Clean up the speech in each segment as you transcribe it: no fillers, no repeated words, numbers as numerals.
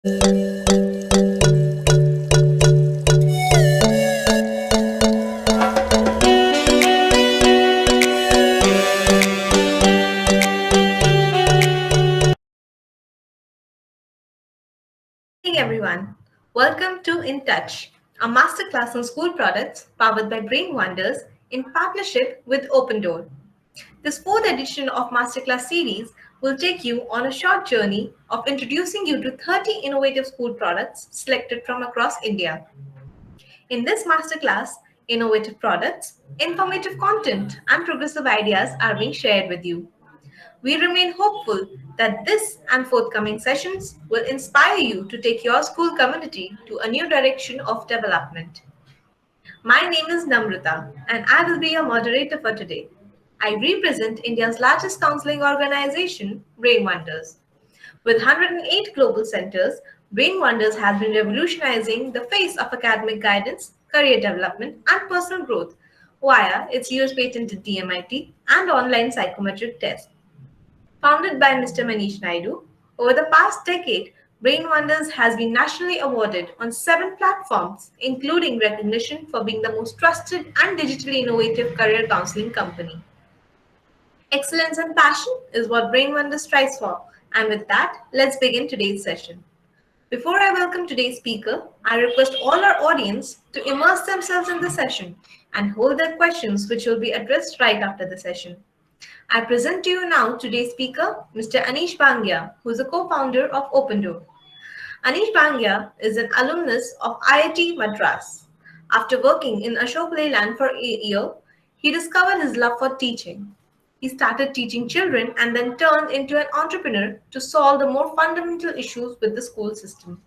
Everyone. Welcome to INTOUCH, a masterclass on school products powered by Brainwonders in partnership with Open Door. This fourth edition of Masterclass series will take you on a short journey of introducing you to 30 innovative school products selected from across India. In this masterclass, innovative products, informative content, and progressive ideas are being shared with you. We remain hopeful that this and forthcoming sessions will inspire you to take your school community to a new direction of development. My name is Namrata, and I will be your moderator for today. I represent India's largest counseling organization, Brainwonders. With 108 global centers, Brainwonders has been revolutionizing the face of academic guidance, career development, and personal growth via its US patented DMIT and online psychometric test. Founded by Mr. Manish Naidu, over the past decade, Brainwonders has been nationally awarded on 7 platforms, including recognition for being the most trusted and digitally innovative career counseling company. Excellence and passion is what Brainwonders strives for, and with that, let's begin today's session. Before I welcome today's speaker, I request all our audience to immerse themselves in the session and hold their questions, which will be addressed right after the session. I present to you now today's speaker, Mr. Aneesh Bangia, who is a co-founder of Open Door. Anish Bangia is an alumnus of IIT Madras. After working in Ashok Leyland for a year, he discovered his love for teaching. He started teaching children and then turned into an entrepreneur to solve the more fundamental issues with the school system.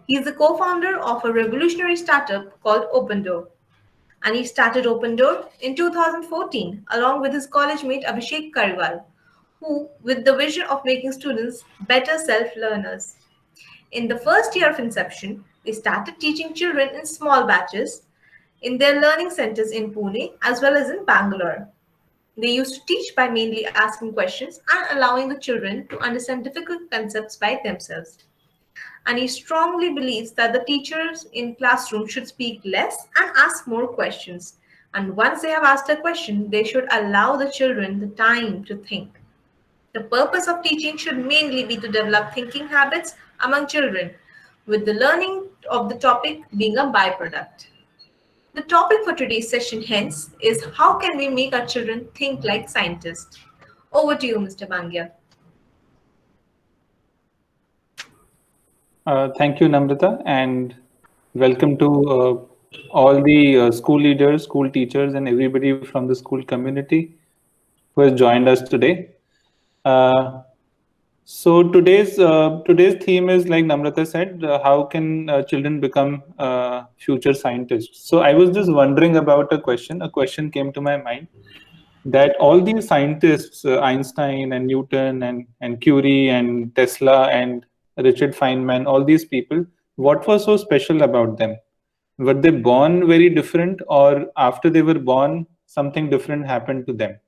He is the co-founder of a revolutionary startup called Open Door. And he started Open Door in 2014 along with his college mate Abhishek Kariwal, who with the vision of making students better self-learners. In the first year of inception, they started teaching children in small batches in their learning centers in Pune as well as in Bangalore. They used to teach by mainly asking questions and allowing the children to understand difficult concepts by themselves. And he strongly believes that the teachers in classroom should speak less and ask more questions. And once they have asked a question, they should allow the children the time to think. The purpose of teaching should mainly be to develop thinking habits among children, with the learning of the topic being a byproduct. The topic for today's session, hence, is how can we make our children think like scientists? Over to you, Mr. Bangia. Thank you, Namrata, and welcome to all the school leaders, school teachers, and everybody from the school community who has joined us today. So today's theme is, like Namrata said, how can children become future scientists? So I was just wondering about a question. A question came to my mind that all these scientists, Einstein and Newton and Curie and Tesla and Richard Feynman, all these people, what was so special about them? Were they born very different, or after they were born, something different happened to them?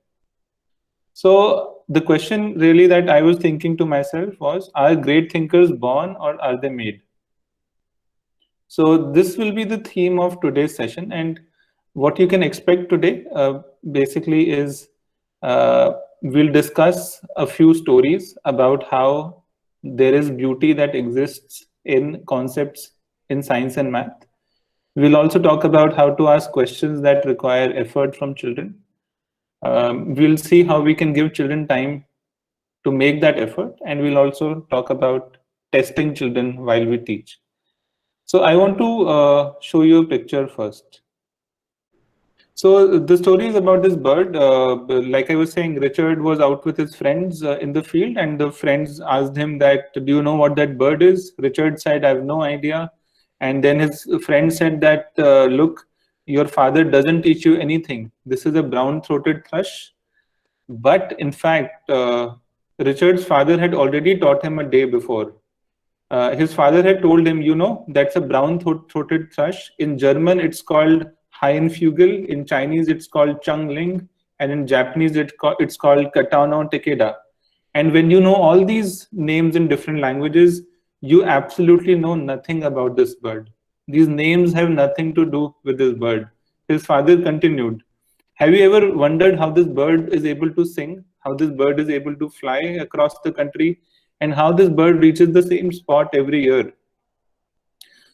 So the question really that I was thinking to myself was, are great thinkers born or are they made? So this will be the theme of today's session, and what you can expect today basically is we'll discuss a few stories about how there is beauty that exists in concepts in science and math. We'll also talk about how to ask questions that require effort from children. We'll see how we can give children time to make that effort, and we'll also talk about testing children while we teach. So I want to show you a picture first. So the story is about this bird. Like I was saying, Richard was out with his friends in the field, and the friends asked him that, do you know what that bird is? Richard said, I have no idea. And then his friend said that, look, your father doesn't teach you anything. This is a brown-throated thrush. But in fact, Richard's father had already taught him a day before. His father had told him, you know, that's a brown-throated thrush. In German, it's called Hainfugel. In Chinese, it's called Changling. And in Japanese, it's called Katana Takeda. And when you know all these names in different languages, You absolutely know nothing about this bird. These names have nothing to do with this bird. His father continued, have you ever wondered how this bird is able to sing, how this bird is able to fly across the country, and how this bird reaches the same spot every year?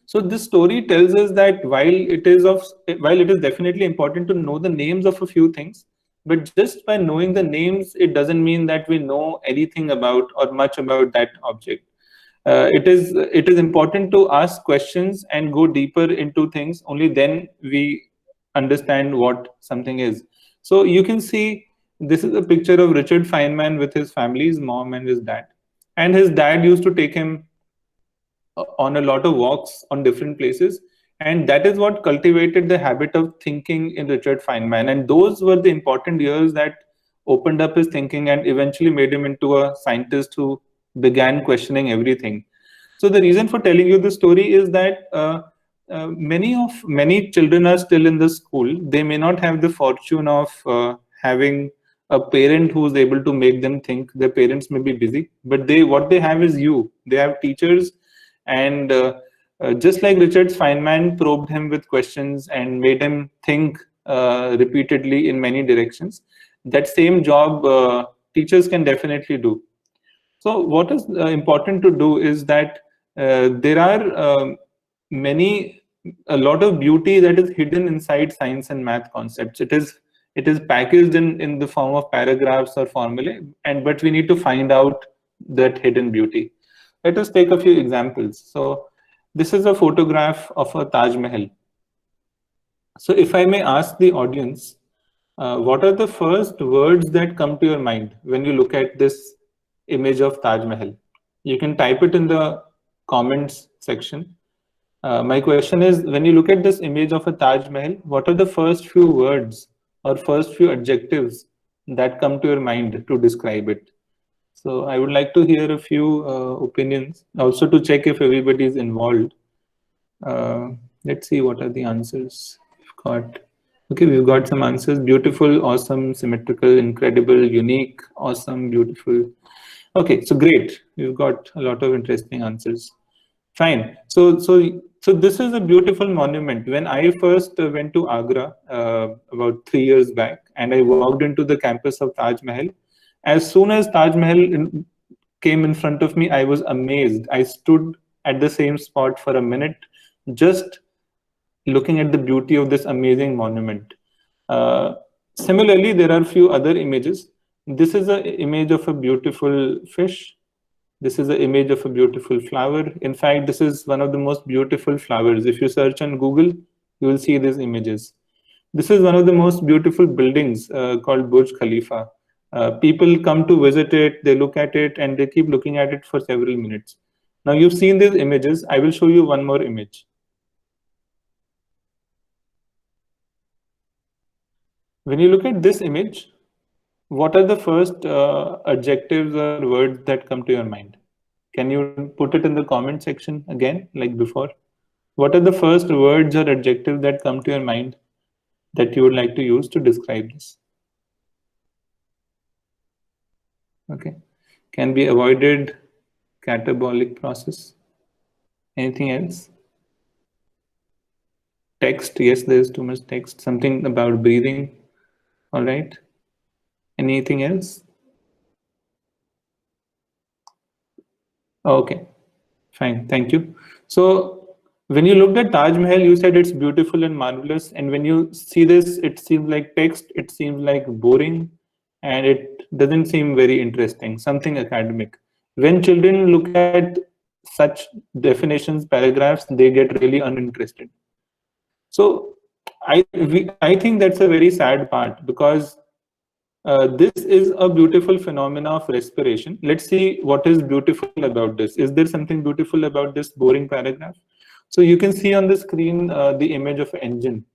So this story tells us that while it is definitely important to know the names of a few things, but just by knowing the names, it doesn't mean that we know anything about or much about that object. It is important to ask questions and go deeper into things. Only then we understand what something is. So you can see this is a picture of Richard Feynman with his family, his mom and his dad. And his dad used to take him on a lot of walks on different places, and that is what cultivated the habit of thinking in Richard Feynman, and those were the important years that opened up his thinking and eventually made him into a scientist who began questioning everything. So the reason for telling you this story is that many children are still in the school. They may not have the fortune of having a parent who is able to make them think. Their parents may be busy, but what they have is you. They have teachers, and just like Richard Feynman probed him with questions and made him think repeatedly in many directions, that same job teachers can definitely do. So what is important to do is that there are a lot of beauty that is hidden inside science and math concepts. It is packaged in the form of paragraphs or formulae, but we need to find out that hidden beauty. Let us take a few examples. So this is a photograph of a Taj Mahal. So if I may ask the audience, what are the first words that come to your mind when you look at this image of Taj Mahal? You can type it in the comments section. My question is, when you look at this image of a Taj Mahal, what are the first few words or first few adjectives that come to your mind to describe it? So I would like to hear a few opinions, also to check if everybody is involved. Let's see what are the answers we've got. Okay, we've got some answers. Beautiful, awesome, symmetrical, incredible, unique, awesome, beautiful. Okay, so great. We've got a lot of interesting answers. Fine. So this is a beautiful monument. When I first went to Agra about 3 years back, and I walked into the campus of Taj Mahal, as soon as Taj Mahal came in front of me, I was amazed. I stood at the same spot for a minute, just looking at the beauty of this amazing monument. Similarly, there are a few other images. This is an image of a beautiful fish. This is an image of a beautiful flower. In fact, this is one of the most beautiful flowers. If you search on Google, you will see these images. This is one of the most beautiful buildings called Burj Khalifa. People come to visit it, they look at it, and they keep looking at it for several minutes. Now you've seen these images. I will show you one more image. When you look at this image, what are the first adjectives or words that come to your mind? Can you put it in the comment section again, like before? What are the first words or adjectives that come to your mind that you would like to use to describe this? Okay. Can be avoided, catabolic process. Anything else? Text. Yes, there's too much text. Something about breathing. All right. Anything else? Okay, fine. Thank you. So when you looked at Taj Mahal, you said it's beautiful and marvelous. And when you see this, it seems like text, it seems like boring, and it doesn't seem very interesting, something academic. When children look at such definitions, paragraphs, they get really uninterested. So I think that's a very sad part, because this is a beautiful phenomena of respiration. Let's see what is beautiful about this. Is there something beautiful about this boring paragraph? So you can see on the screen the image of an engine.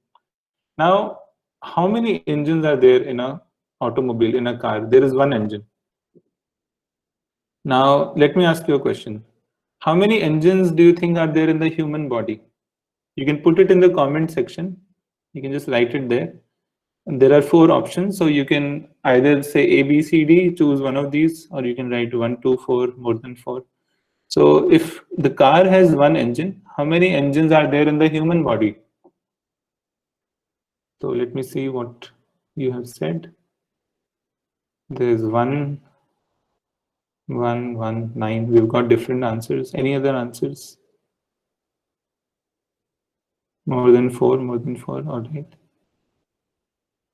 Now, how many engines are there in a automobile, in a car? There is one engine. Now, let me ask you a question. How many engines do you think are there in the human body? You can put it in the comment section. You can just write it there. And there are 4 options. So you can either say A, B, C, D, choose one of these, or you can write 1, 2, 4, more than 4. So if the car has one engine, how many engines are there in the human body? So let me see what you have said. There is one, nine. We've got different answers. Any other answers? More than four, more than four. All right.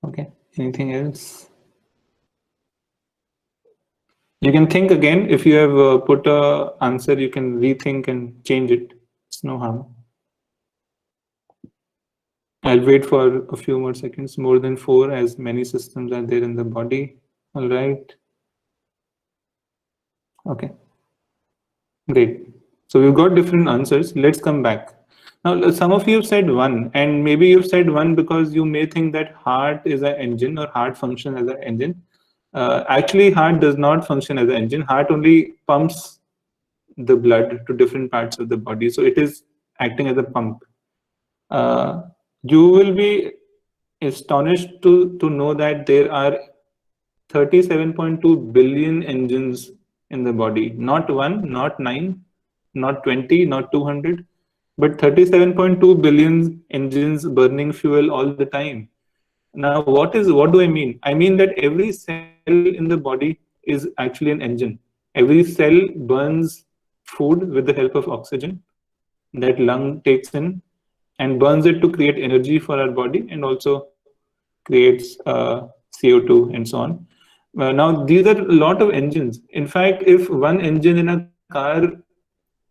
Okay. Anything else? You can think again. If you have put a answer, you can rethink and change it. It's no harm. I'll wait for a few more seconds. More than four, as many systems are there in the body. All right. Okay. Great. So we've got different answers. Let's come back. Now, some of you have said one, and maybe you've said one because you may think that heart is an engine or heart functions as an engine. Actually, heart does not function as an engine. Heart only pumps the blood to different parts of the body. So it is acting as a pump. You will be astonished to know that there are 37.2 billion engines in the body. Not one, not nine, not 20, not 200, but 37.2 billion engines burning fuel all the time. Now, what do I mean? I mean that every cell in the body is actually an engine. Every cell burns food with the help of oxygen that lung takes in and burns it to create energy for our body and also creates CO2 and so on. Now, these are a lot of engines. In fact, if one engine in a car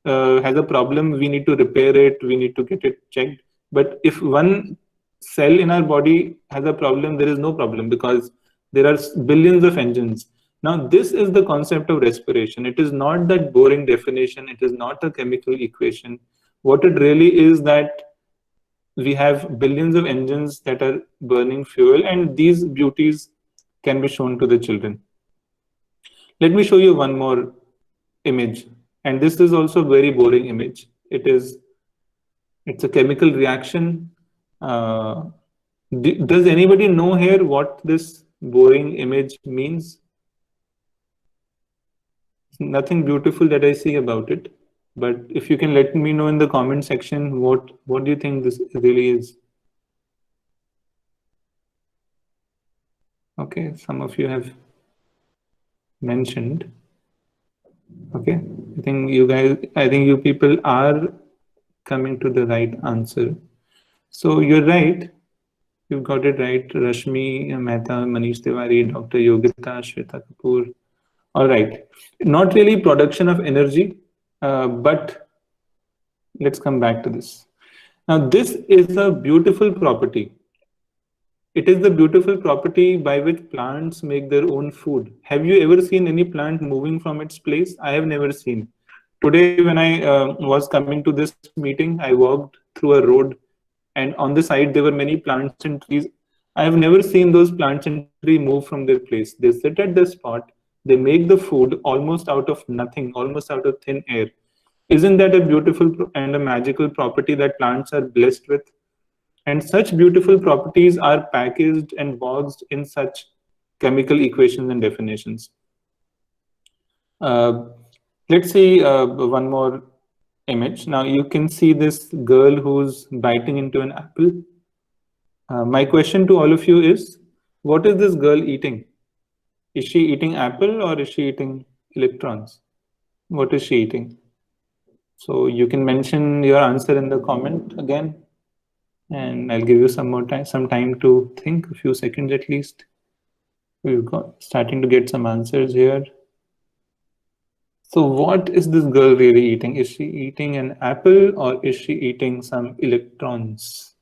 has a problem, we need to repair it, we need to get it checked. But if one cell in our body has a problem, there is no problem because there are billions of engines. Now, this is the concept of respiration. It is not that boring definition, it is not a chemical equation. What it really is that we have billions of engines that are burning fuel, and these beauties can be shown to the children. Let me show you one more image, and this is also a very boring image. It's a chemical reaction. Does anybody know here what this boring image means? Nothing beautiful that I see about it, but if you can let me know in the comment section, what do you think this really is? Okay, some of you have mentioned. Okay, I think you people are coming to the right answer. So you're right. You've got it right. Rashmi Mehta, Manish Tiwari, Dr. Yogita, Shweta Kapoor. All right. Not really production of energy, but let's come back to this. Now, this is a beautiful property. It is the beautiful property by which plants make their own food. Have you ever seen any plant moving from its place? I have never seen. Today, when I was coming to this meeting, I walked through a road, and on the side there were many plants and trees. I have never seen those plants and trees move from their place. They sit at the spot, they make the food almost out of nothing, almost out of thin air. Isn't that a beautiful and a magical property that plants are blessed with? And such beautiful properties are packaged and boxed in such chemical equations and definitions. Let's see one more image. Now you can see this girl who's biting into an apple. My question to all of you is, what is this girl eating? Is she eating apple or is she eating electrons? What is she eating? So you can mention your answer in the comment again, and I'll give you some time to think, a few seconds at least. We've got starting to get some answers here. So what is this girl really eating? Is she eating an apple or is she eating some electrons?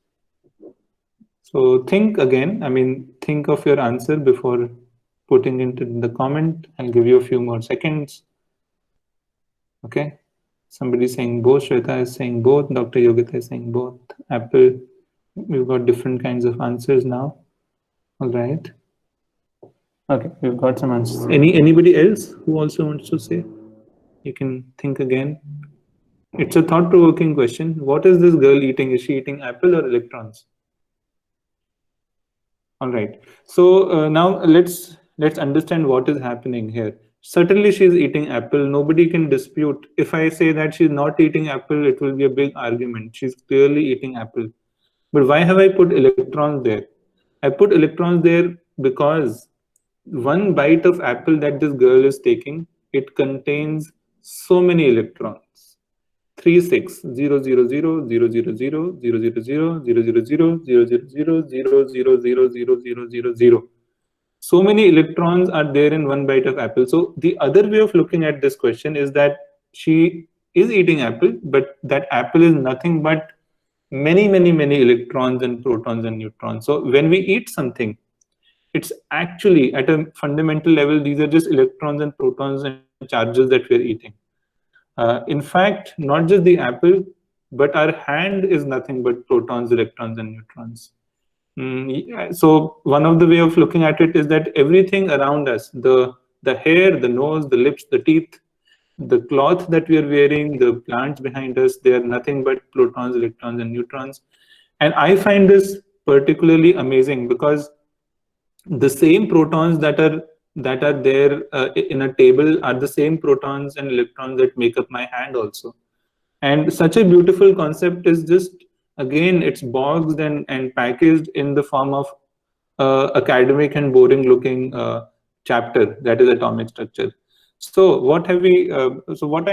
So think again. I mean, think of your answer before putting it in the comment. I'll give you a few more seconds. Okay. Somebody saying both. Shweta is saying both. Dr. Yogita is saying both. Apple. We've got different kinds of answers now. All right. Okay, we've got some answers. Anybody else who also wants to say? You can think again. It's a thought-provoking question. What is this girl eating? Is she eating apple or electrons? All right. So now let's understand what is happening here. Certainly she's eating apple. Nobody can dispute. If I say that she's not eating apple, it will be a big argument. She's clearly eating apple. But why have I put electrons there? I put electrons there because one bite of apple that this girl is taking, it contains so many electrons. 36 so many electrons are there in one bite of apple. So the other way of looking at this question is that she is eating apple, but that apple is nothing but many electrons and protons and neutrons. So when we eat something, it's actually at a fundamental level, these are just electrons and protons and charges that we're eating. In fact, not just the apple, but our hand is nothing but protons, electrons, and neutrons. Yeah, so one of the way of looking at it is that everything around us, the hair, the nose, the lips, the teeth, the cloth that we are wearing, the plants behind us, they are nothing but protons, electrons, and neutrons. And I find this particularly amazing because the same protons that are there in a table are the same protons and electrons that make up my hand also. And such a beautiful concept is just, again, it's boxed and packaged in the form of academic and boring looking chapter, that is atomic structure. So what I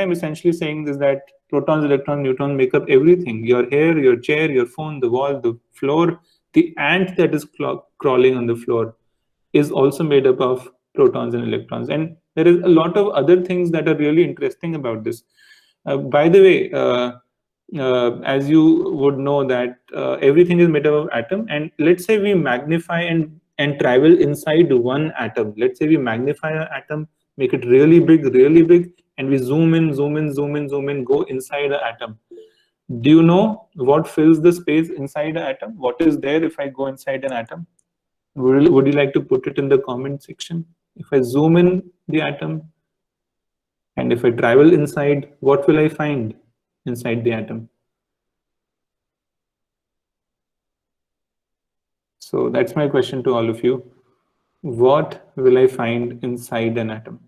am essentially saying is that protons, electrons, neutrons make up everything: your hair, your chair, your phone, the wall, the floor. The ant that is crawling on the floor is also made up of protons and electrons. And there is a lot of other things that are really interesting about this. By the way, as you would know that everything is made up of atom, and let's say we magnify and travel inside one atom. Let's say we magnify an atom, make it really big, and we zoom in, zoom in, zoom in, zoom in, go inside an atom. Do you know what fills the space inside an atom? What is there if I go inside an atom? Would you like to put it in the comment section? If I zoom in the atom and if I travel inside, what will I find inside the atom? So that's my question to all of you. What will I find inside an atom?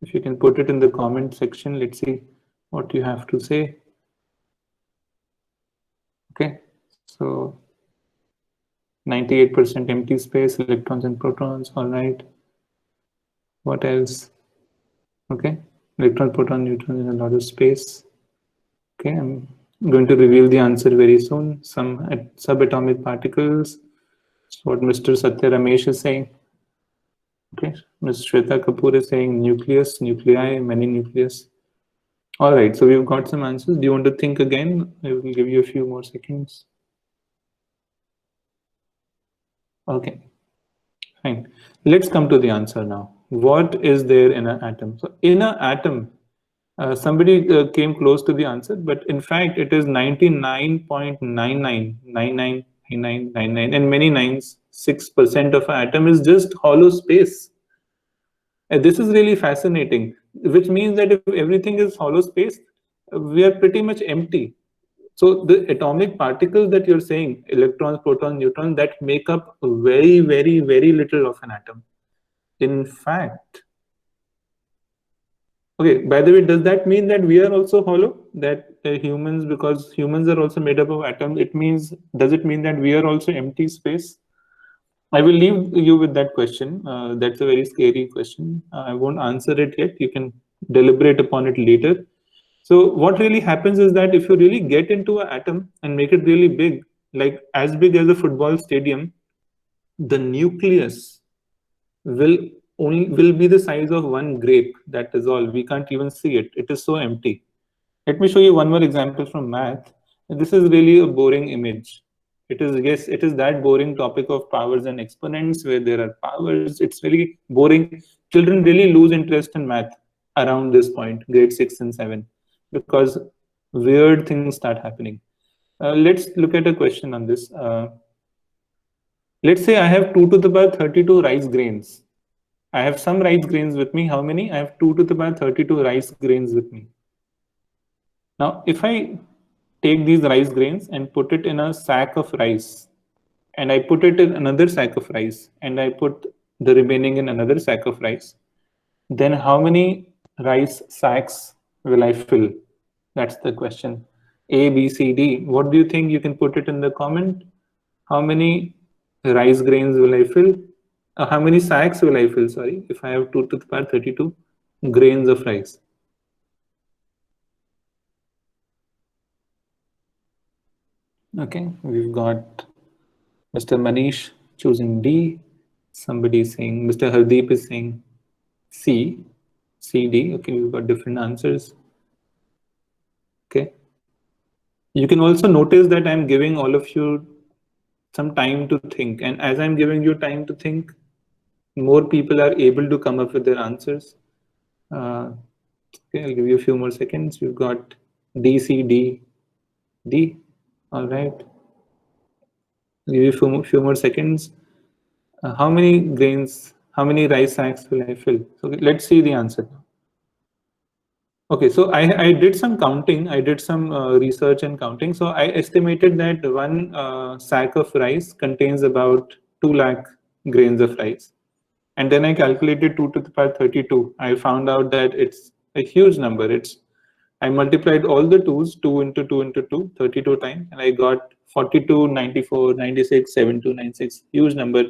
If you can put it in the comment section, let's see what you have to say. Okay, so 98% empty space, electrons and protons, all right. What else? Okay, electron, proton, neutron in a lot of space. Okay, I'm going to reveal the answer very soon. Some subatomic particles. That's what Mr. Satya Ramesh is saying. Okay, Ms. Shweta Kapoor is saying nucleus, nuclei, many nucleus. All right, so we've got some answers. Do you want to think again? I will give you a few more seconds. Okay, fine. Let's come to the answer now. What is there in an atom? So in an atom, somebody came close to the answer, but in fact, it is 99.99999999 and many nines. 6% of an atom is just hollow space. This is really fascinating, which means that if everything is hollow space, we are pretty much empty. So the atomic particles that you're saying, electrons, protons, neutrons, that make up very little of an atom. In fact, okay, by the way, does that mean that we are also hollow? That humans, because humans are also made up of atoms, does it mean that we are also empty space? I will leave you with that question. That's a very scary question. I won't answer it yet. You can deliberate upon it later. So what really happens is that if you really get into an atom and make it really big, like as big as a football stadium, the nucleus will be the size of one grape. That is all. We can't even see it. It is so empty. Let me show you one more example from math. This is really a boring image. It is that boring topic of powers and exponents where there are powers. It's really boring. Children really lose interest in math around this point, grade 6 and 7, because weird things start happening. Let's look at a question on this. Let's say I have 2 to the power 32 rice grains. I have some rice grains with me. How many? I have 2 to the power 32 rice grains with me. Now, if I take these rice grains and put it in a sack of rice, and I put it in another sack of rice, and I put the remaining in another sack of rice. Then how many rice sacks will I fill? That's the question. A, B, C, D. What do you think? You can put it in the comment. How many rice grains will I fill? How many sacks will I fill? Sorry, if I have 2 to the power 32 grains of rice. Okay, we've got Mr. Manish choosing D. Somebody is saying, Mr. Hardeep is saying C, C, D. Okay, we've got different answers. Okay. You can also notice that I'm giving all of you some time to think. And as I'm giving you time to think, more people are able to come up with their answers. Okay, I'll give you a few more seconds. We've got D, C, D, D. All right. I'll give you a few more seconds. How many grains, how many rice sacks will I fill? So let's see the answer. Okay, so I did some counting. I did some research and counting. So I estimated that one sack of rice contains about 2 lakh grains of rice. And then I calculated 2 to the power 32. I found out that it's a huge number. I multiplied all the 2's, 2 into 2 into 2, 32 times, and I got 42, 94, 96, 72, 96, huge number.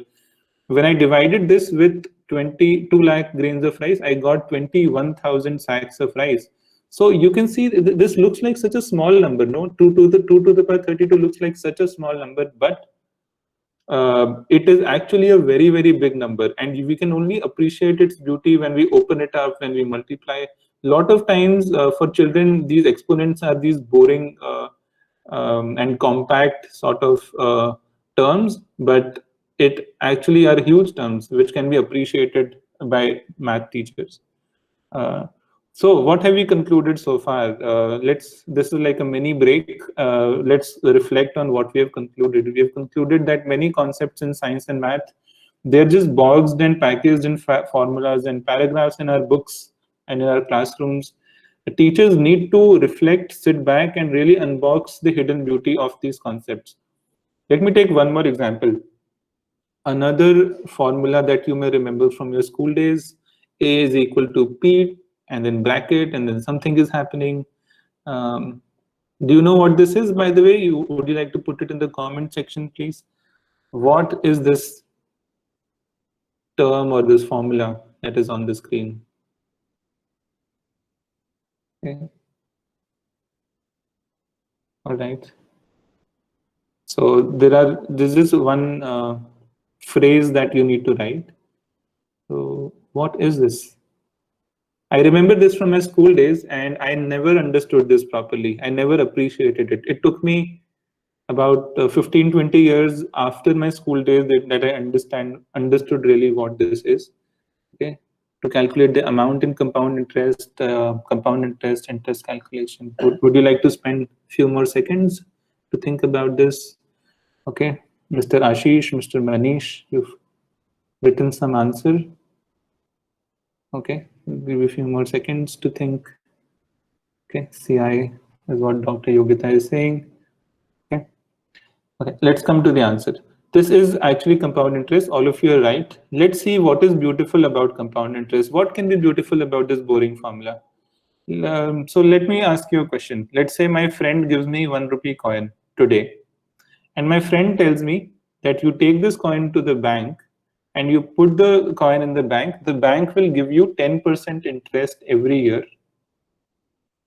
When I divided this with 22 lakh grains of rice, I got 21,000 sacks of rice. So you can see this looks like such a small number, no? 2 to the power 32 looks like such a small number, but it is actually a very, very big number, and we can only appreciate its beauty when we open it up, when we multiply. A lot of times for children, these exponents are these boring and compact sort of terms, but it actually are huge terms which can be appreciated by math teachers. Uh, so what have we concluded so far? This is like a mini break. Let's reflect on what we have concluded. We have concluded that many concepts in science and math, they're just boxed and packaged in formulas and paragraphs in our books and in our classrooms. The teachers need to reflect, sit back, and really unbox the hidden beauty of these concepts. Let me take one more example. Another formula that you may remember from your school days: A is equal to P, and then bracket, and then something is happening. Do you know what this is, by the way? Would you like to put it in the comment section, please? What is this term or this formula that is on the screen? Okay. All right. So this is one phrase that you need to write. So what is this? I remember this from my school days, and I never understood this properly. I never appreciated it. It took me about 15, 20 years after my school days that I understood really what this is. Okay, to calculate the amount in compound interest, interest calculation. Would you like to spend a few more seconds to think about this? Okay, Mr. Ashish, Mr. Manish, you've written some answer. Okay, we'll give you a few more seconds to think. Okay, CI is what Dr. Yogita is saying. Okay, okay, let's come to the answer. This is actually compound interest. All of you are right. Let's see what is beautiful about compound interest. What can be beautiful about this boring formula? So let me ask you a question. Let's say my friend gives me 1 rupee coin today, and my friend tells me that you take this coin to the bank and you put the coin in the bank will give you 10% interest every year,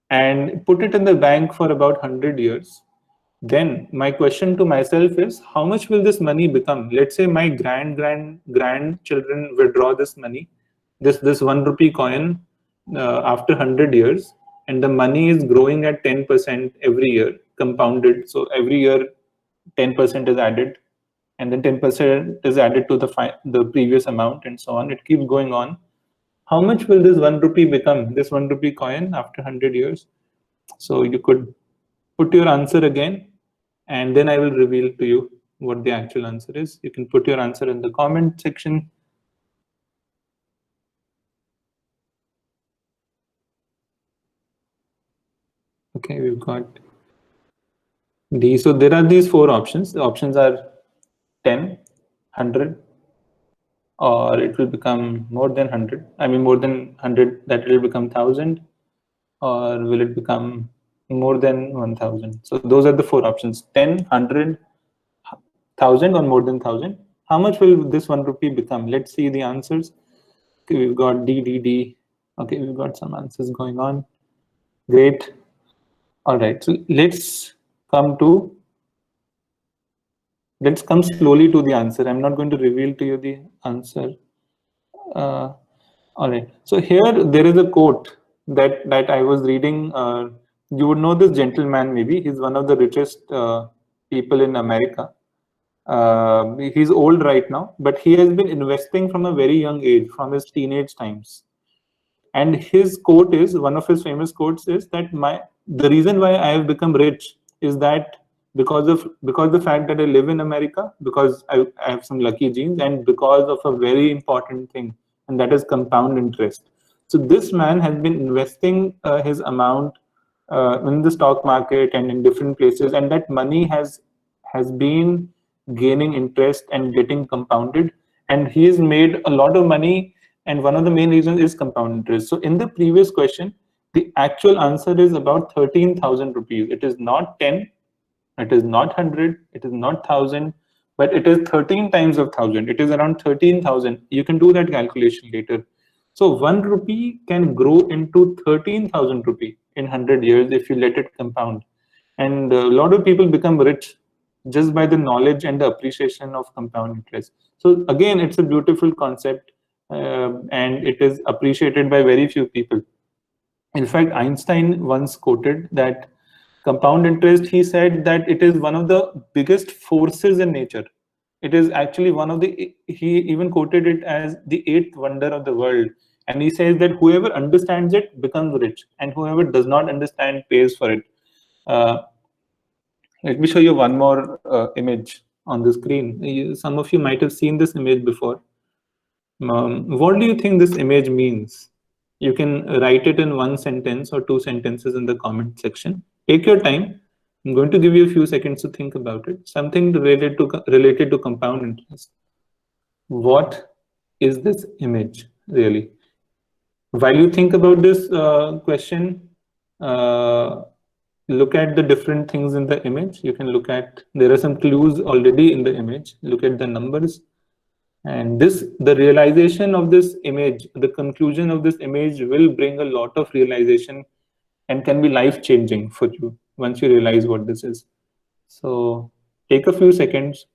and put it in the bank for about 100 years. Then my question to myself is, how much will this money become? Let's say my grandchildren withdraw this money, this 1 rupee coin after 100 years, and the money is growing at 10% every year, compounded. So every year 10% is added, and then 10% is added to the previous amount, and so on. It keeps going on. How much will this 1 rupee become, this 1 rupee coin, after 100 years? So you could put your answer again, and then I will reveal to you what the actual answer is. You can put your answer in the comment section. Okay, we've got D. So there are these 4 options. The options are 10, 100, or it will become more than 100? I mean, more than 100, that it will become 1,000, or will it become more than 1,000? So those are the four options: 10, 100, 1,000, or more than 1,000. How much will this 1 rupee become? Let's see the answers. Okay, we've got D, D, D. Okay, we've got some answers going on. Great. All right, so come to let's come slowly to the answer. I'm not going to reveal to you the answer. Uh, all right. So here there is a quote that I was reading. You would know this gentleman, maybe. He's one of the richest people in America. He's old right now, but he has been investing from a very young age, from his teenage times. And his quote is, one of his famous quotes is that the reason why I have become rich is that because the fact that I live in America, because I have some lucky genes, and because of a very important thing, and that is compound interest. So this man has been investing his amount in the stock market and in different places, and that money has been gaining interest and getting compounded, and he has made a lot of money. And one of the main reasons is compound interest. So in the previous question, the actual answer is about 13,000 rupees. It is not 10, it is not 100, it is not 1,000, but it is 13 times of 1,000. It is around 13,000. You can do that calculation later. So 1 rupee can grow into 13,000 rupee in 100 years if you let it compound. And a lot of people become rich just by the knowledge and the appreciation of compound interest. So again, it's a beautiful concept, and it is appreciated by very few people. In fact, Einstein once quoted that compound interest, he said that it is one of the biggest forces in nature. It is actually one of he even quoted it as the eighth wonder of the world. And he says that whoever understands it becomes rich, and whoever does not understand pays for it. Let me show you one more image on the screen. Some of you might have seen this image before. What do you think this image means? You can write it in one sentence or two sentences in the comment section. Take your time. I'm going to give you a few seconds to think about it. Something related to compound interest. What is this image really? While you think about this question, look at the different things in the image. You can look at, there are some clues already in the image. Look at the numbers. And the realization of this image, the conclusion of this image will bring a lot of realization and can be life-changing for you once you realize what this is. So take a few seconds,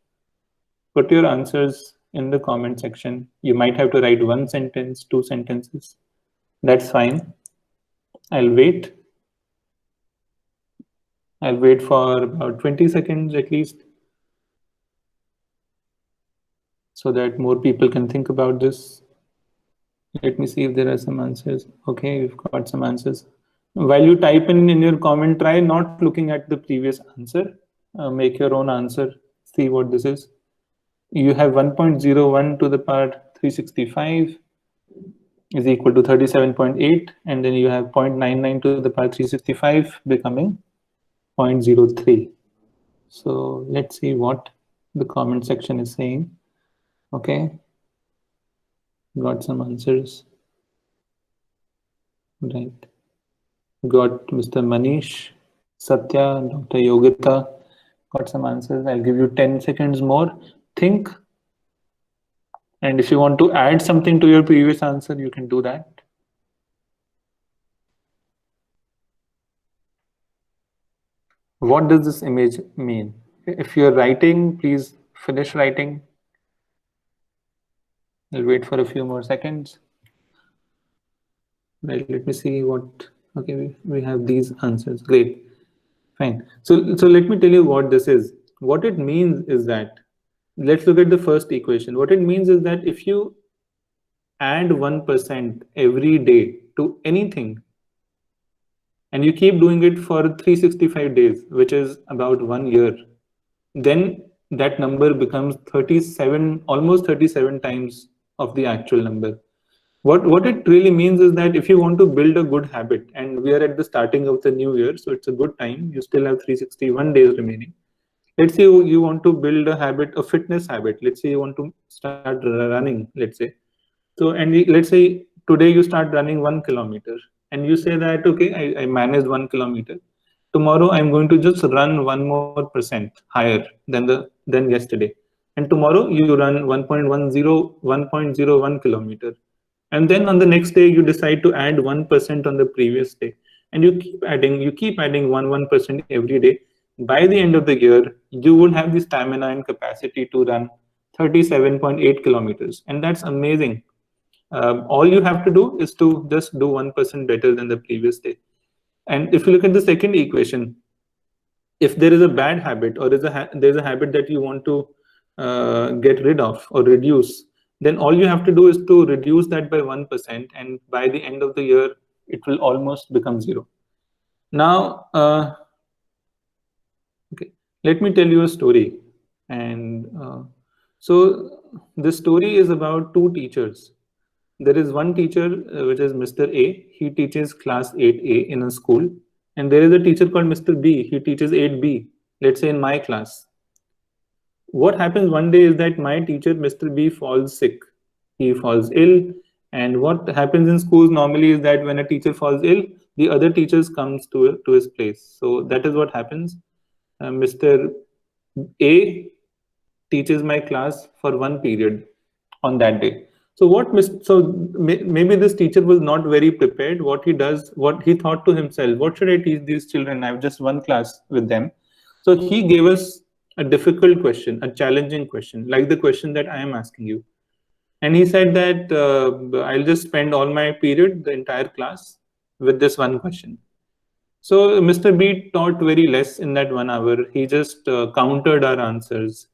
put your answers in the comment section. You might have to write one sentence, two sentences. That's fine. I'll wait. I'll wait for about 20 seconds at least, so that more people can think about this. Let me see if there are some answers. Okay, we've got some answers. While you type in your comment, try not looking at the previous answer. Make your own answer. See what this is. You have 1.01 to the power 365 is equal to 37.8, and then you have 0.99 to the power 365 becoming 0.03. So let's see what the comment section is saying. Okay, got some answers. Right, got Mr. Manish, Satya, Dr. Yogita, got some answers. I'll give you 10 seconds more. Think, and if you want to add something to your previous answer, you can do that. What does this image mean? If you're writing, please finish writing. I'll wait for a few more seconds. Right, let me see what, okay, we have these answers. Great, fine. So let me tell you what this is. What it means is that, let's look at the first equation. What it means is that if you add 1% every day to anything, and you keep doing it for 365 days, which is about 1 year, then that number becomes 37, almost 37 times of the actual number. What it really means is that if you want to build a good habit, and we are at the starting of the new year, so it's a good time, you still have 361 days remaining. Let's say you want to build a habit, a fitness habit. Let's say you want to start running, let's say. So, and let's say today you start running 1 kilometer, and you say that, okay, I managed 1 kilometer. Tomorrow I'm going to just run 1 more% higher than yesterday. And tomorrow you run 1.10, 1.01 kilometer. And then on the next day you decide to add 1% on the previous day. And you keep adding 1% every day. By the end of the year, you would have the stamina and capacity to run 37.8 kilometers. And that's amazing. All you have to do is to just do 1% better than the previous day. And if you look at the second equation, if there is a bad habit, or there's a habit that you want to get rid of or reduce, then all you have to do is to reduce that by 1%, and by the end of the year it will almost become zero. Now okay, let me tell you a story. And so this story is about two teachers. There is one teacher, which is Mr. A. He teaches class 8A in a school. And there is a teacher called Mr. B. He teaches 8B, let's say in my class. What happens one day is that my teacher, Mr. B, falls sick. He falls ill. And what happens in schools normally is that when a teacher falls ill, the other teachers comes to his place. So that is what happens. Mr. A teaches my class for one period on that day. So maybe this teacher was not very prepared. What he thought to himself, what should I teach these children? I have just one class with them. So he gave us a difficult question, a challenging question, like the question that I am asking you. And he said that I'll just spend all my period, the entire class, with this one question. So Mr. B taught very less in that 1 hour. He just countered our answers.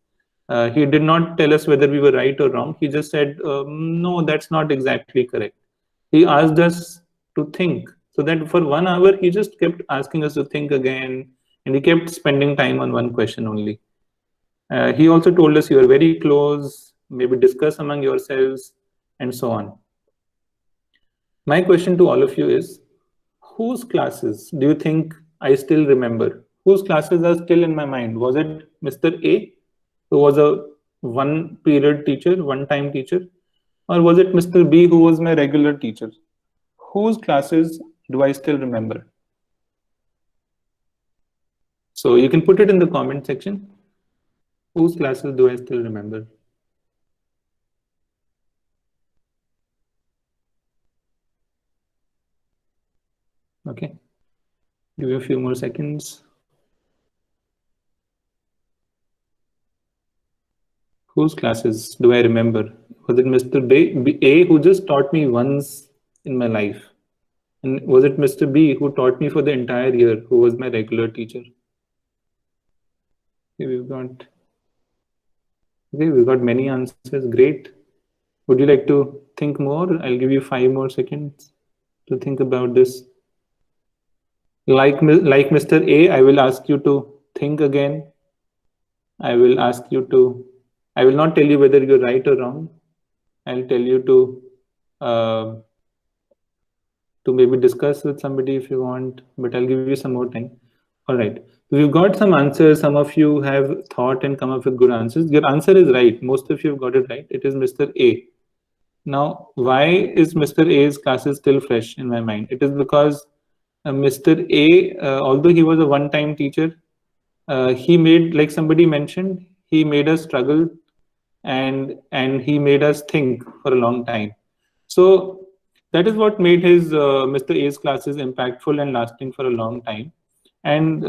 He did not tell us whether we were right or wrong. He just said, no, that's not exactly correct. He asked us to think. So that for 1 hour, he just kept asking us to think again. And he kept spending time on one question only. He also told us, you are very close, maybe discuss among yourselves, and so on. My question to all of you is, whose classes do you think I still remember? Whose classes are still in my mind? Was it Mr. A, who was a one-period teacher, one-time teacher? Or was it Mr. B, who was my regular teacher? Whose classes do I still remember? So you can put it in the comment section. Whose classes do I still remember? Okay, give you a few more seconds. Whose classes do I remember? Was it Mr. A who just taught me once in my life? And was it Mr. B who taught me for the entire year, who was my regular teacher? Okay, we've got many answers. Great. Would you like to think more? I'll give you 5 more seconds to think about this. Like Mr. A, I will ask you to think again. I will not tell you whether you're right or wrong. I'll tell you to maybe discuss with somebody if you want, but I'll give you some more time. All right. We've got some answers. Some of you have thought and come up with good answers. Your answer is right. Most of you have got it right. It is Mr. A. Now, why is Mr. A's classes still fresh in my mind? It is because Mr. A, although he was a one-time teacher, he made, like somebody mentioned, he made us struggle and he made us think for a long time. So that is what made his Mr. A's classes impactful and lasting for a long time. And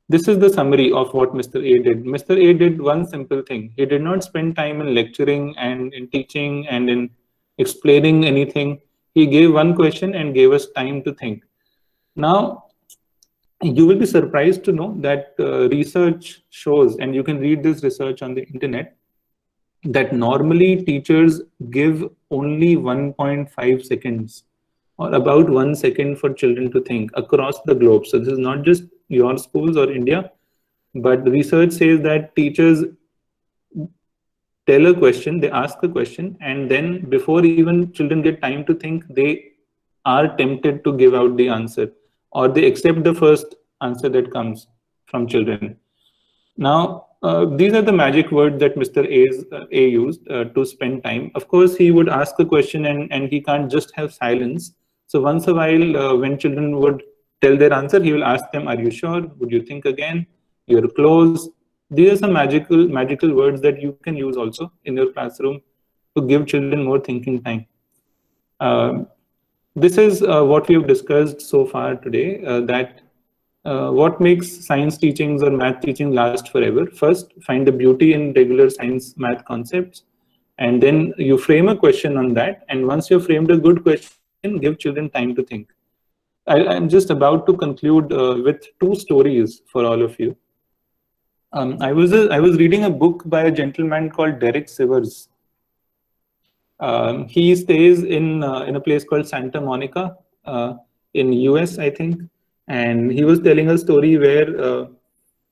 this is the summary of what Mr. A did. Mr. A did one simple thing. He did not spend time in lecturing and in teaching and in explaining anything. He gave one question and gave us time to think. Now, you will be surprised to know that research shows, and you can read this research on the internet, that normally teachers give only 1.5 seconds or about 1 second for children to think across the globe. So this is not just your schools or India, but the research says that teachers tell a question, they ask a question, and then before even children get time to think, they are tempted to give out the answer, or they accept the first answer that comes from children. Now, these are the magic words that Mr. A used to spend time. Of course, he would ask a question and he can't just have silence. So once a while, when children would tell their answer, he will ask them, "Are you sure? Would you think again? You're close." These are some magical words that you can use also in your classroom to give children more thinking time. Uh, this is what we have discussed so far today, that what makes science teachings or math teaching last forever. First, find the beauty in regular science math concepts, and then you frame a question on that. And once you've framed a good question, give children time to think. I'm just about to conclude with two stories for all of you. I was reading a book by a gentleman called Derek Sivers. He stays in a place called Santa Monica in US, I think, and he was telling a story where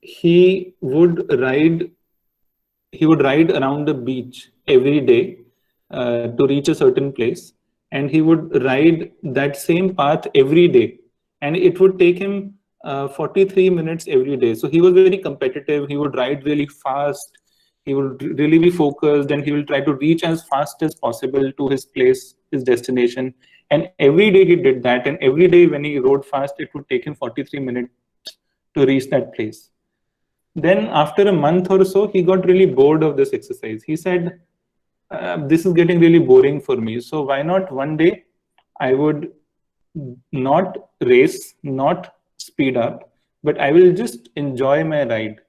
he would ride he would ride around the beach every day to reach a certain place, and he would ride that same path every day, and it would take him 43 minutes every day. So he was very competitive. He would ride really fast. He would really be focused, and he will try to reach as fast as possible to his place, his destination. And every day he did that, and every day when he rode fast, it would take him 43 minutes to reach that place. Then after a month or so, he got really bored of this exercise. He said, this is getting really boring for me. So why not one day I would not race, not speed up, but I will just enjoy my ride.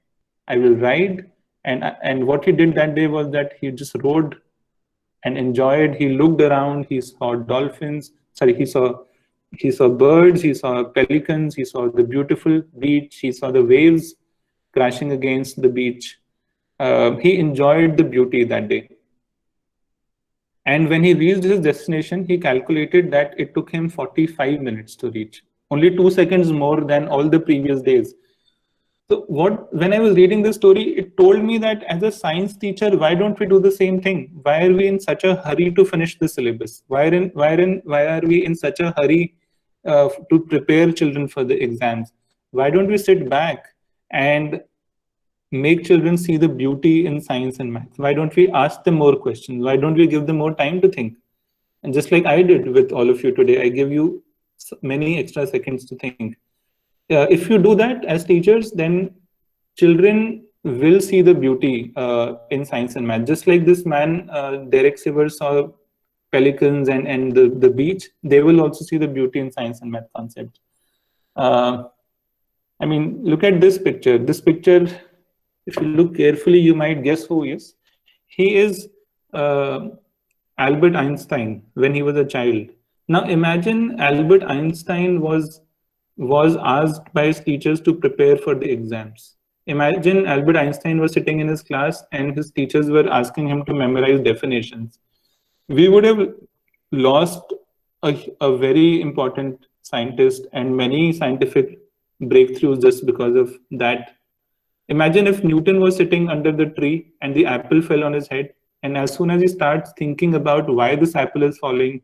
I will ride, and what he did that day was that he just rode and enjoyed. He looked around. He saw dolphins. Sorry, he saw birds. He saw pelicans. He saw the beautiful beach. He saw the waves crashing against the beach. He enjoyed the beauty that day. And when he reached his destination, he calculated that it took him 45 minutes to reach, only 2 seconds more than all the previous days. So when I was reading this story, it told me that as a science teacher, why don't we do the same thing? Why are we in such a hurry to finish the syllabus? Why are we in such a hurry to prepare children for the exams? Why don't we sit back and make children see the beauty in science and math? Why don't we ask them more questions? Why don't we give them more time to think? And just like I did with all of you today, I give you many extra seconds to think. If you do that as teachers, then children will see the beauty in science and math. Just like this man, Derek Sivers, saw pelicans and the beach, they will also see the beauty in science and math concepts. I mean, look at this picture. This picture, if you look carefully, you might guess who he is. He is Albert Einstein when he was a child. Now imagine Albert Einstein was asked by his teachers to prepare for the exams. Imagine Albert Einstein was sitting in his class and his teachers were asking him to memorize definitions. We would have lost a very important scientist and many scientific breakthroughs just because of that. Imagine if Newton was sitting under the tree and the apple fell on his head, and as soon as he starts thinking about why this apple is falling,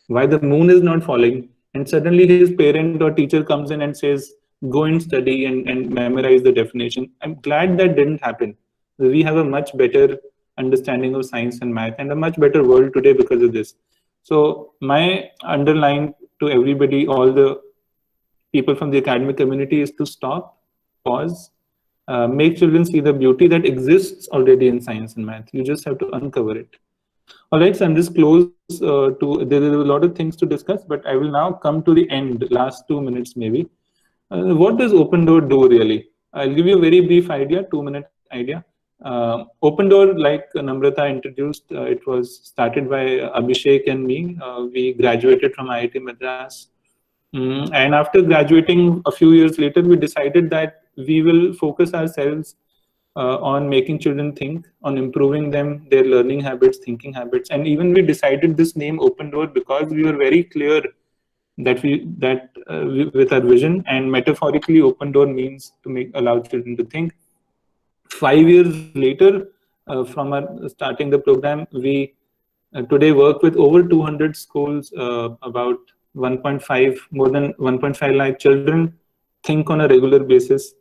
why the moon is not falling, and suddenly his parent or teacher comes in and says, go and study and memorize the definition. I'm glad that didn't happen. We have a much better understanding of science and math and a much better world today because of this. So my underline to everybody, all the people from the academic community, is to stop, pause, make children see the beauty that exists already in science and math. You just have to uncover it. All right, so I'm just close there is a lot of things to discuss, but I will now come to the end, last 2 minutes maybe. What does Open Door do really? I'll give you a very brief idea, 2-minute idea. Open Door, like Namrata introduced, it was started by Abhishek and me. We graduated from IIT Madras. And after graduating a few years later, we decided that we will focus ourselves on making children think, on improving them, their learning habits, thinking habits. And even we decided this name Open Door because we were very clear that with our vision, and metaphorically Open Door means to allow children to think. 5 years later, from our starting the program, we today work with over 200 schools, about more than 1.5 lakh children think on a regular basis.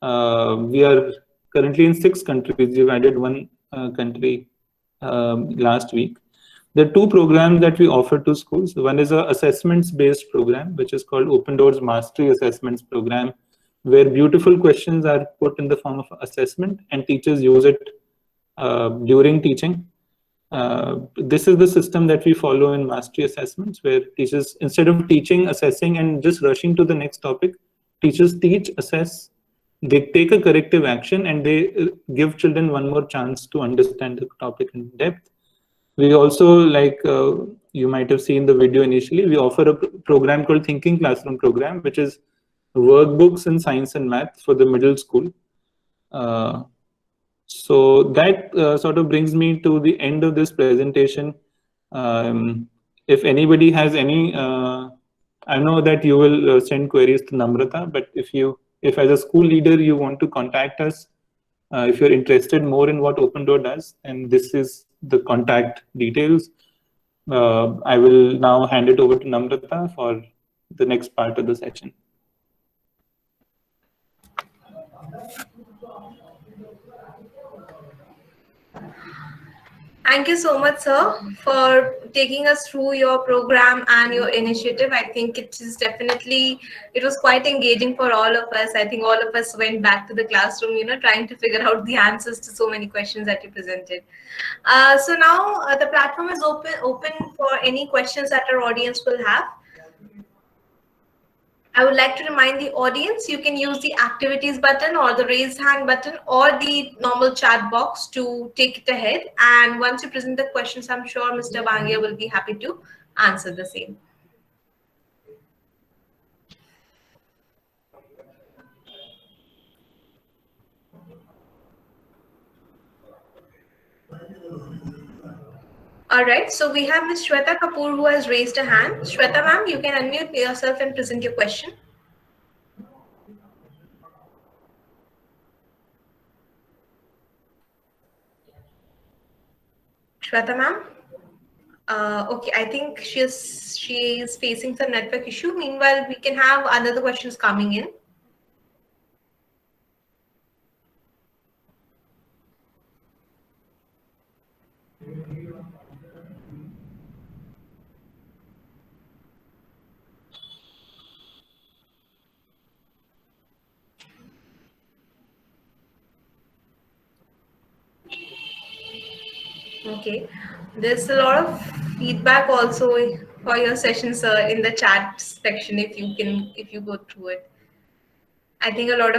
We are currently in 6 countries. We've added one country last week. There are two programs that we offer to schools. One is a assessments-based program, which is called Open Doors Mastery Assessments Program, where beautiful questions are put in the form of assessment and teachers use it during teaching. This is the system that we follow in mastery assessments, where teachers, instead of teaching, assessing, and just rushing to the next topic, teachers teach, assess, they take a corrective action, and they give children one more chance to understand the topic in depth. We also, like you might have seen the video initially, we offer a program called Thinking Classroom Program, which is workbooks in science and math for the middle school. So that sort of brings me to the end of this presentation. If anybody has any, I know that you will send queries to Namrata, but if as a school leader you want to contact us, if you're interested more in what Open Door does, and this is the contact details. I will now hand it over to Namrata for the next part of the session. Thank you so much, sir, for taking us through your program and your initiative. I think it was quite engaging for all of us. I think all of us went back to the classroom, trying to figure out the answers to so many questions that you presented. So now the platform is open for any questions that our audience will have. I would like to remind the audience, you can use the activities button or the raise hand button or the normal chat box to take it ahead. And once you present the questions, I'm sure Mr. Bangia will be happy to answer the same. All right, so we have Ms. Shweta Kapoor who has raised a hand. Shweta ma'am, you can unmute yourself and present your question. Shweta ma'am? Okay, I think she is facing some network issue. Meanwhile, we can have other questions coming in. Okay, there's a lot of feedback also for your sessions in the chat section. If you go through it, I think a lot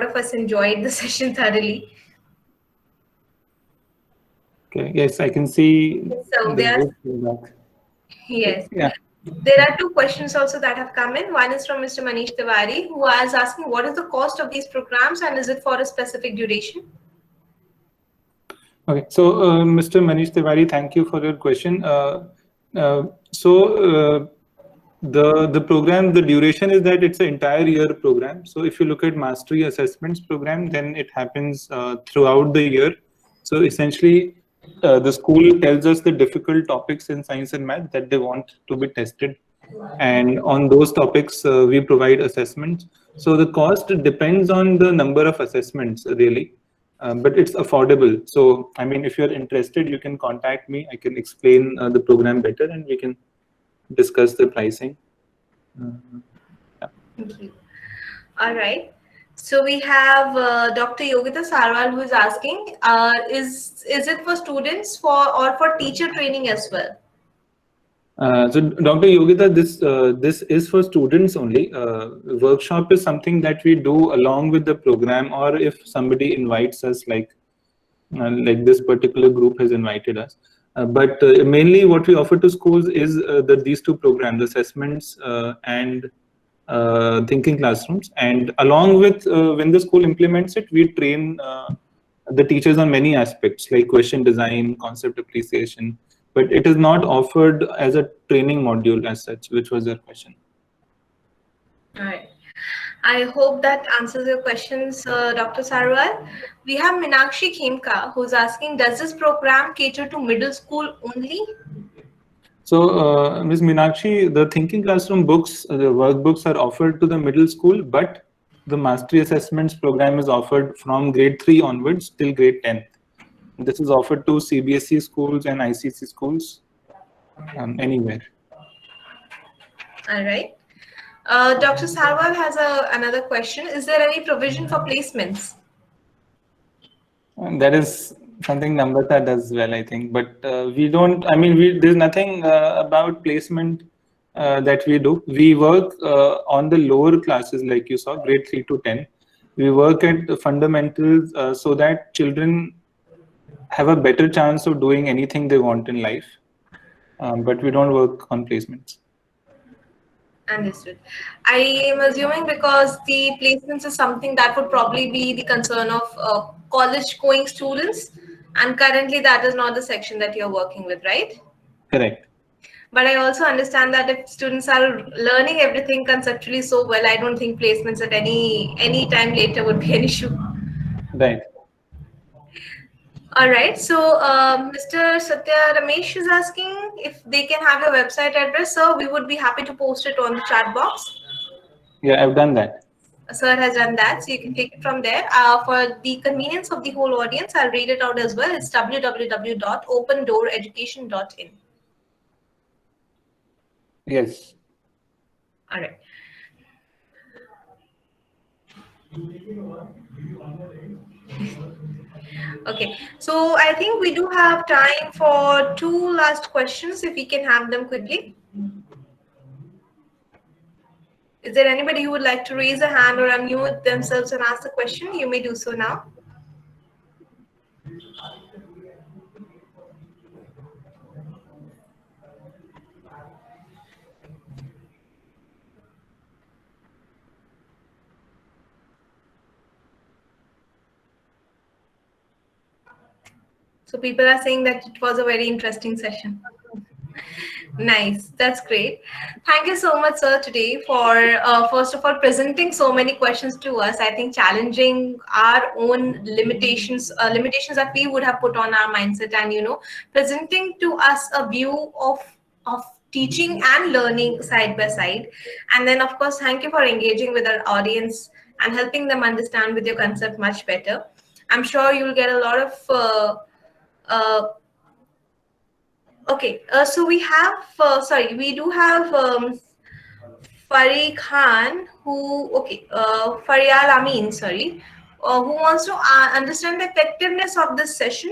of us enjoyed the session thoroughly. Okay. Yes, I can see. So yes. Yeah. There are two questions also that have come in. One is from Mr. Manish Tiwari, who was asking, what is the cost of these programs and is it for a specific duration? Okay, so Mr. Manish Tiwari, thank you for your question. The program, the duration is that it's an entire year program. So if you look at mastery assessments program, then it happens throughout the year. So essentially, the school tells us the difficult topics in science and math that they want to be tested. And on those topics, we provide assessments. So the cost depends on the number of assessments, really. But it's affordable. So, I mean, if you're interested, you can contact me. I can explain the program better and we can discuss the pricing. Yeah. Thank you. All right. So we have Dr. Yogita Sarwal who is asking, is it for students or for teacher training as well? So Dr. Yogita, this is for students only. Workshop is something that we do along with the program, or if somebody invites us, like this particular group has invited us. But mainly what we offer to schools is these two programs, assessments and thinking classrooms. And along with when the school implements it, we train the teachers on many aspects like question design, concept appreciation. But it is not offered as a training module as such, which was your question. All right. I hope that answers your questions, Dr. Sarwal. We have Minakshi Khemka who's asking, does this program cater to middle school only? So, Ms. Minakshi, the Thinking Classroom books, the workbooks are offered to the middle school, but the mastery assessments program is offered from grade 3 onwards till grade 10. This is offered to CBSE schools and ICC schools anywhere. All right. Dr. Sarwal has another question. Is there any provision for placements? And that is something Namrata does well, I think. But we don't, there's nothing about placement that we do. We work on the lower classes, like you saw, grade 3 to 10. We work at the fundamentals so that children have a better chance of doing anything they want in life. But we don't work on placements. Understood. I am assuming because the placements is something that would probably be the concern of college-going students, and currently that is not the section that you're working with, right? Correct. But I also understand that if students are learning everything conceptually so well, I don't think placements at any time later would be an issue. Right. All right. So Mr. Satya Ramesh is asking if they can have your website address. Sir, we would be happy to post it on the chat box. Yeah, I've done that. Sir has done that, so you can take it from there. For the convenience of the whole audience, I'll read it out as well. It's www.opendooreducation.in. Yes. All right. Okay, so I think we do have time for two last questions, if we can have them quickly. Is there anybody who would like to raise a hand or unmute themselves and ask the question? You may do so now. So people are saying that it was a very interesting session. Nice, that's great. Thank you so much, sir, today for first of all presenting so many questions to us. I think challenging our own limitations that we would have put on our mindset, and presenting to us a view of teaching and learning side by side. And then of course, thank you for engaging with our audience and helping them understand with your concept much better. I'm sure you'll get a lot of okay, so we have, we do have Fari Khan, Faryal Amin, who wants to understand the effectiveness of this session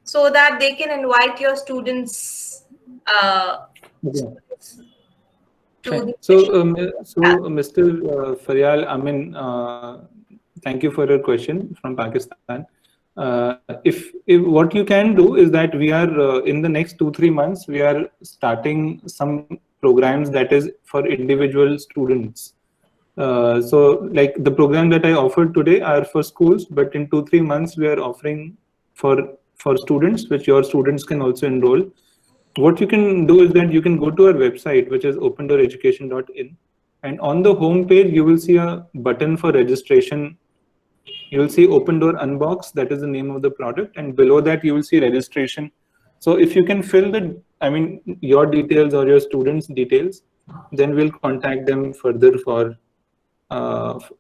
so that they can invite your students to the session. Yeah. Mr. Faryal Amin, thank you for your question from Pakistan. If what you can do is that we are in the next 2-3 months we are starting some programs that is for individual students. So like the program that I offered today are for schools, but in 2-3 months we are offering for students, which your students can also enroll. What you can do is that you can go to our website, which is opendooreducation.in, and on the home page you will see a button for registration. You will see Open Door Unbox, that is the name of the product, and below that you will see registration. So if you can fill your details or your students' details, then we'll contact them further for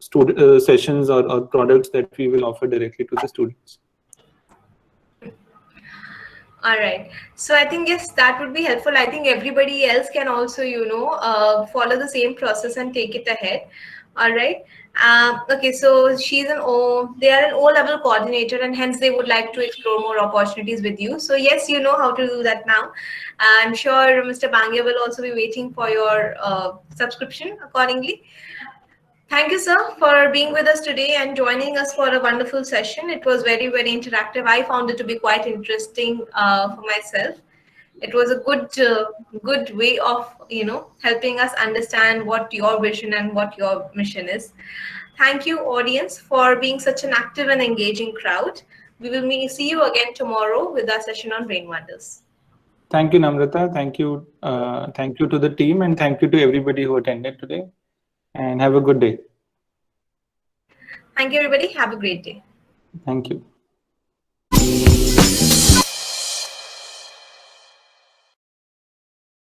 sessions or products that we will offer directly to the students. All right. So I think, yes, that would be helpful. I think everybody else can also, follow the same process and take it ahead. All right. Okay, so they are an O-level coordinator, and hence they would like to explore more opportunities with you. So yes, you know how to do that now. I'm sure Mr. Bangia will also be waiting for your subscription accordingly. Thank you, sir, for being with us today and joining us for a wonderful session. It was very, very interactive. I found it to be quite interesting for myself. It was a good way of helping us understand what your vision and what your mission is. Thank you, audience, for being such an active and engaging crowd. We will see you again tomorrow with our session on Brainwonders. Thank you, Namrata. Thank you to the team, and thank you to everybody who attended today. And have a good day. Thank you, everybody. Have a great day. Thank you.